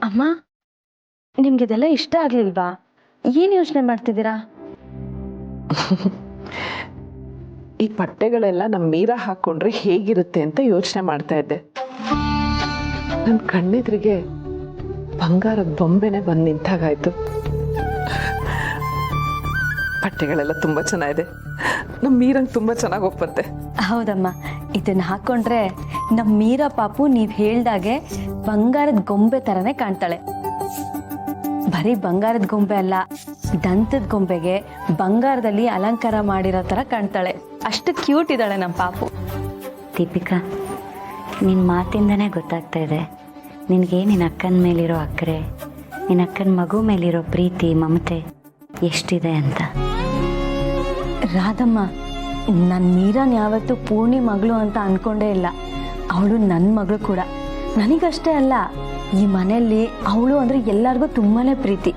ಅಮ್ಮ, ನಿಮ್ಗಿದೆಲ್ಲ ಇಷ್ಟ ಆಗ್ಲಿಲ್ವಾ? ಏನ್ ಯೋಚನೆ ಮಾಡ್ತಿದ್ದೀರಾ? ಈ ಬಟ್ಟೆಗಳೆಲ್ಲ ನಮ್ಮ ಮೀರಾ ಹಾಕೊಂಡ್ರೆ ಹೇಗಿರುತ್ತೆ ಅಂತ ಯೋಚನೆ ಮಾಡ್ತಾ ಇದ್ದೆ. ನನ್ನ ಕಣ್ಣೆದ್ರಿಗೆ ಬಂಗಾರದ ಬೊಂಬೆನೆ ಬಂದು ನಿಂತಾಗಾಯ್ತು. ಬಟ್ಟೆಗಳೆಲ್ಲ ತುಂಬಾ ಚೆನ್ನಾಗಿದೆ. ನಮ್ಮ ಮೀರಂಗೆ ತುಂಬಾ ಚೆನ್ನಾಗಿ ಒಪ್ಪತ್ತೆ. ಹೌದಮ್ಮ, ಇದನ್ನ ಹಾಕೊಂಡ್ರೆ ನಮ್ ಮೀರಾ ಪಾಪು ನೀವ್ ಹೇಳ್ದಾಗೆ ಬಂಗಾರದ ಗೊಂಬೆ ತರನೇ ಕಾಣ್ತಾಳೆ. ಬರೀ ಬಂಗಾರದ ಗೊಂಬೆ ಅಲ್ಲ, ದಂತದ ಗೊಂಬೆಗೆ ಬಂಗಾರದಲ್ಲಿ ಅಲಂಕಾರ ಮಾಡಿರೋ ತರ ಕಾಣ್ತಾಳೆ. ಅಷ್ಟು ಕ್ಯೂಟ್ ಇದ್ದಾಳೆ ನಮ್ಮ ಪಾಪು. ದೀಪಿಕಾ, ನಿನ್ನ ಮಾತಿಂದನೇ ಗೊತ್ತಾಗ್ತಾ ಇದೆ ನಿನಗೆ ನಿನ್ನ ಅಕ್ಕನ ಮೇಲಿರೋ ಅಕ್ಕರೆ, ನಿನ್ನ ಅಕ್ಕನ ಮಗು ಮೇಲಿರೋ ಪ್ರೀತಿ ಮಮತೆ ಎಷ್ಟಿದೆ ಅಂತ. ರಾಧಮ್ಮ, ನನ್ನ ಮೀರಾನ್ ಯಾವತ್ತೂ ಪೂರ್ಣಿ ಮಗಳು ಅಂತ ಅನ್ಕೊಂಡೇ ಇಲ್ಲ. ಅವಳು ನನ್ನ ಮಗಳು ಕೂಡ. ನನಗಷ್ಟೇ ಅಲ್ಲ, ಈ ಮನೆಯಲ್ಲಿ ಅವಳು ಅಂದ್ರೆ ಎಲ್ಲರಿಗೂ ತುಂಬಾನೇ ಪ್ರೀತಿ.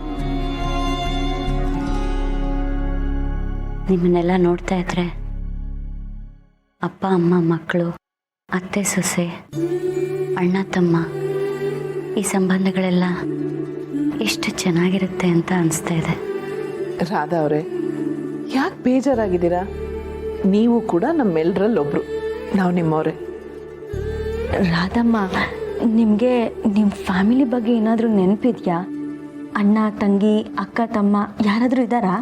ನಿಮ್ಮನ್ನೆಲ್ಲ ನೋಡ್ತಾ ಇದ್ರೆ ಅಪ್ಪ ಅಮ್ಮ ಮಕ್ಕಳು, ಅತ್ತೆ ಸೊಸೆ, ಅಣ್ಣ ತಮ್ಮ, ಈ ಸಂಬಂಧಗಳೆಲ್ಲ ಎಷ್ಟು ಚೆನ್ನಾಗಿರುತ್ತೆ ಅಂತ ಅನಿಸ್ತಾ ಇದೆ. ರಾಧಾ ಅವರೇ, ಯಾಕೆ ಬೇಜಾರಾಗಿದ್ದೀರಾ? ನೀವು ಕೂಡ ನಮ್ಮೆಲ್ಲರಲ್ಲೊಬ್ರು, ನಾವು ನಿಮ್ಮವ್ರೆ. ರಾಧಮ್ಮ, ನಿಮಗೆ ನಿಮ್ಮ ಫ್ಯಾಮಿಲಿ ಬಗ್ಗೆ ಏನಾದರೂ ನೆನಪಿದ್ಯಾ? ಅಣ್ಣ ತಂಗಿ ಅಕ್ಕ ತಮ್ಮ ಯಾರಾದರೂ ಇದ್ದಾರಾ?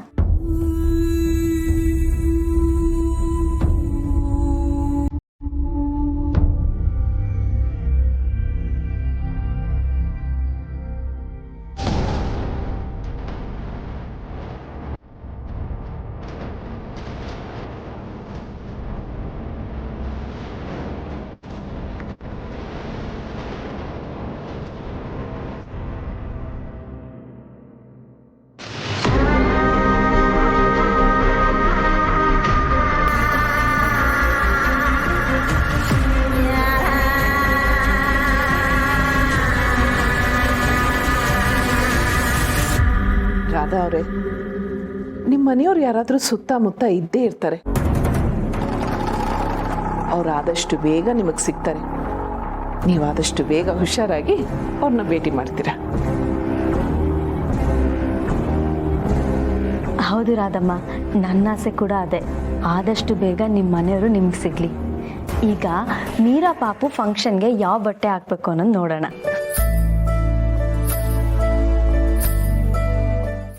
ರಾಧಾ ಅವರೇ, ನಿಮ್ಮ ಮನೆಯವ್ರು ಯಾರಾದರೂ ಸುತ್ತಮುತ್ತ ಇದ್ದೇ ಇರ್ತಾರೆ. ಅವ್ರು ಆದಷ್ಟು ಬೇಗ ನಿಮಗೆ ಸಿಗ್ತಾರೆ. ನೀವು ಆದಷ್ಟು ಬೇಗ ಹುಷಾರಾಗಿ ಅವ್ರನ್ನ ಭೇಟಿ ಮಾಡ್ತೀರಾ. ಹೌದು ರಾಧಮ್ಮ, ನನ್ನ ಆಸೆ ಕೂಡ ಅದೇ. ಆದಷ್ಟು ಬೇಗ ನಿಮ್ಮ ಮನೆಯವರು ನಿಮ್ಗೆ ಸಿಗ್ಲಿ. ಈಗ ಮೀರಾ ಪಾಪು ಫಂಕ್ಷನ್ಗೆ ಯಾವ ಬಟ್ಟೆ ಹಾಕ್ಬೇಕು ಅನ್ನೋದು ನೋಡೋಣ.